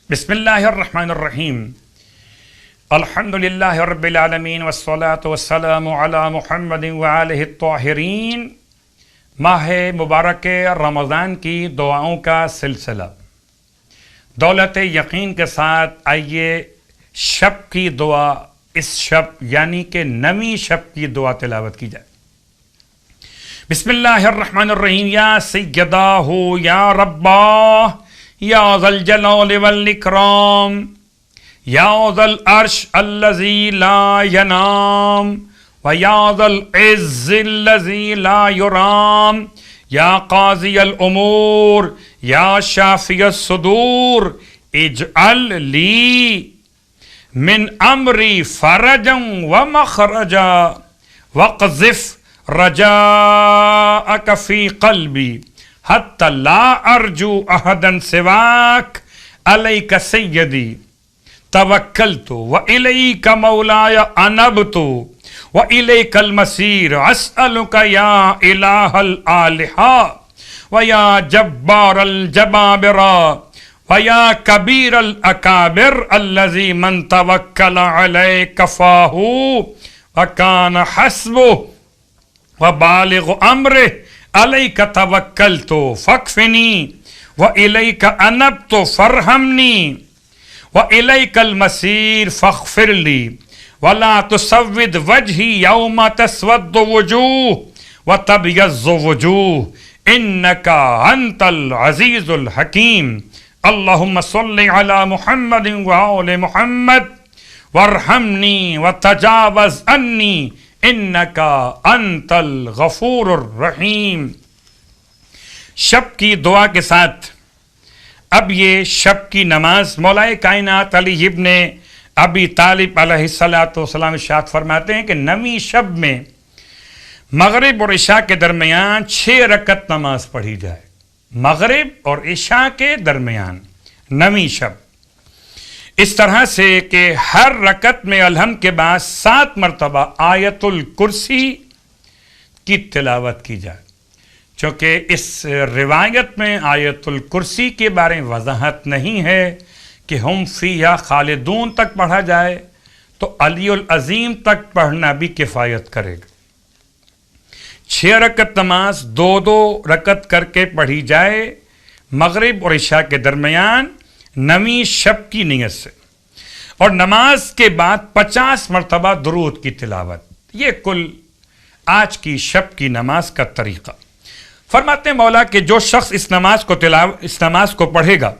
بسم اللہ الرحمن الرحیم الحمدللہ رب العالمین والصلاة والسلام علی محمد وآلہ الطاہرین۔ ماہ مبارک رمضان کی دعاؤں کا سلسلہ، دولت یقین کے ساتھ آئیے شب کی دعا، اس شب یعنی کہ نویں شب کی دعا تلاوت کی جائے۔ بسم اللہ الرحمن الرحیم۔ یا سیداہ یا رباہ یا ذا الجلال والاکرام یا ذا العرش الذی لا ینام ویا ذا العز الذی لا یرام یا قاضی الامور یا شافی الصدور اجعل لی من امری فرجا ومخرجا وقذف رجاءک فی قلبی حتی لا ارجو احدا سواک علیک سیدی توکلت والیک مولایا انبت والیک المصیر اسألک یا الہ الالہہ ویا جبار الجبابر ویا کبیر الاکابر الذی من توکل علیک کفاہ وکان حسبہ وبالغ امرہ علیک توکلت فاکفنی والیک انبت فارحمنی والیک المصیر فاغفر لی ولا تسود وجہی یوم تسود وجوہ وتبیض وجوہ انک انت العزیز الحکیم۔ اللہم صل علی محمد وآل محمد وارحمنی وتجاوز عنی انکا انت الغفور الرحیم۔ شب کی دعا کے ساتھ اب یہ شب کی نماز مولا کائنات علی ابن ابی طالب علیہ السلام ارشاد فرماتے ہیں کہ نویں شب میں مغرب اور عشاء کے درمیان 6 رکعت نماز پڑھی جائے۔ مغرب اور عشاء کے درمیان نویں شب، اس طرح سے کہ ہر رکعت میں الحمد کے بعد 7 مرتبہ آیت الکرسی کی تلاوت کی جائے۔ چونکہ اس روایت میں آیت الکرسی کے بارے میں وضاحت نہیں ہے کہ ہم فیہا خالدون تک پڑھا جائے تو علی العظیم تک پڑھنا بھی کفایت کرے گا۔ 6 رکعت نماز 2 رکعت کر کے پڑھی جائے مغرب اور عشاء کے درمیان نویں شب کی نیت سے، اور نماز کے بعد 50 مرتبہ درود کی تلاوت۔ یہ کل آج کی شب کی نماز کا طریقہ۔ فرماتے ہیں مولا کہ جو شخص اس نماز کو پڑھے گا،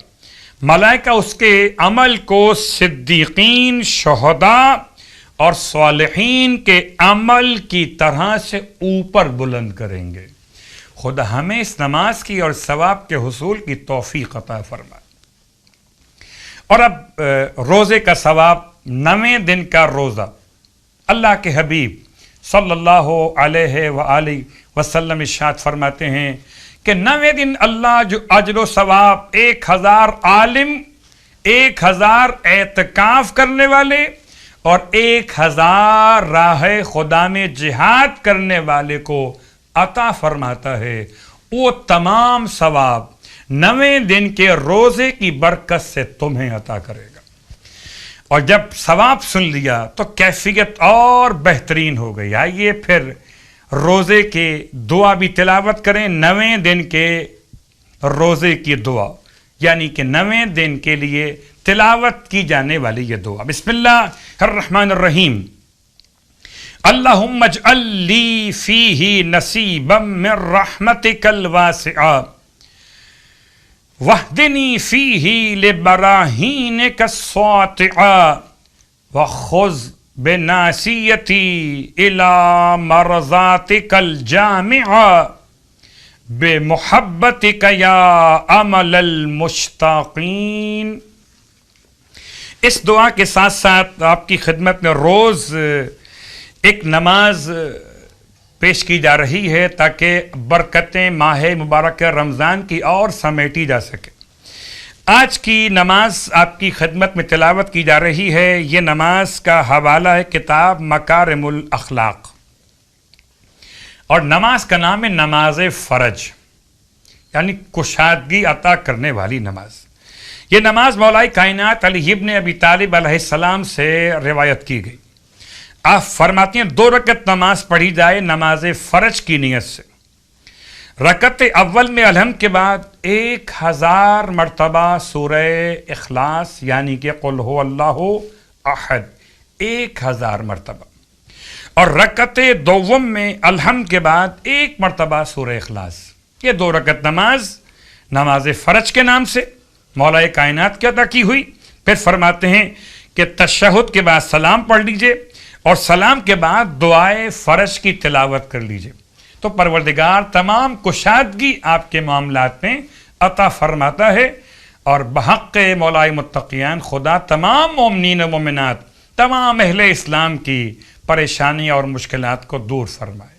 ملائکہ اس کے عمل کو صدیقین، شہداء اور صالحین کے عمل کی طرح سے اوپر بلند کریں گے۔ خدا ہمیں اس نماز کی اور ثواب کے حصول کی توفیق عطا فرمائے۔ اور اب روزے کا ثواب، 9ویں دن کا روزہ۔ اللہ کے حبیب صلی اللہ علیہ وآلہ وسلم ارشاد فرماتے ہیں کہ 9ویں دن اللہ جو اجر و ثواب 1000 عالم، 1000 اعتکاف کرنے والے اور 1000 راہ خدا میں جہاد کرنے والے کو عطا فرماتا ہے، وہ تمام ثواب 9ویں دن کے روزے کی برکت سے تمہیں عطا کرے گا۔ اور جب ثواب سن لیا تو کیفیت اور بہترین ہو گئی۔ آئیے پھر روزے کے دعا بھی تلاوت کریں۔ 9ویں دن کے روزے کی دعا یعنی کہ 9ویں دن کے لیے تلاوت کی جانے والی یہ دعا۔ بسم اللہ الرحمن الرحیم۔ اللہم اجعل لی فیہ نصیبا من رحمتک الواسعہ وَاهْدِنِي فِيهِ لِبَرَاهِينِكَ السَّاطِعَةِ وَخُذْ بِنَاصِيَتِي إِلَى مَرْضَاتِكَ الْجَامِعَةِ بِمُحَبَّتِكَ يَا أَمَلَ الْمُشْتَاقِينَ۔ اس دعا کے ساتھ ساتھ آپ کی خدمت میں روز ایک نماز پیش کی جا رہی ہے تاکہ برکتیں ماہ مبارک رمضان کی اور سمیٹی جا سکے۔ آج کی نماز آپ کی خدمت میں تلاوت کی جا رہی ہے۔ یہ نماز کا حوالہ ہے کتاب مکارم الاخلاق، اور نماز کا نام ہے نماز فرج، یعنی کشادگی عطا کرنے والی نماز۔ یہ نماز مولا کائنات علی ابن ابی طالب علیہ السلام سے روایت کی گئی. آپ فرماتے ہیں 2 رکعت نماز پڑھی جائے نماز فرض کی نیت سے. رکعت اول میں الحمد کے بعد 1000 مرتبہ سورہ اخلاص یعنی کہ قل هو اللہ احد 1000 مرتبہ، اور رکعت دوم میں الحمد کے بعد 1 مرتبہ سورہ اخلاص. یہ 2 رکعت نماز فرض کے نام سے مولا کائنات کی عطا کی ہوئی. پھر فرماتے ہیں کہ تشہد کے بعد سلام پڑھ لیجئے اور سلام کے بعد دعائے فرض کی تلاوت کر لیجئے. تو پروردگار تمام کشادگی آپ کے معاملات میں عطا فرماتا ہے، اور بحق مولا متقیان خدا تمام مومنین و مومنات، تمام اہل اسلام کی پریشانی اور مشکلات کو دور فرمائے.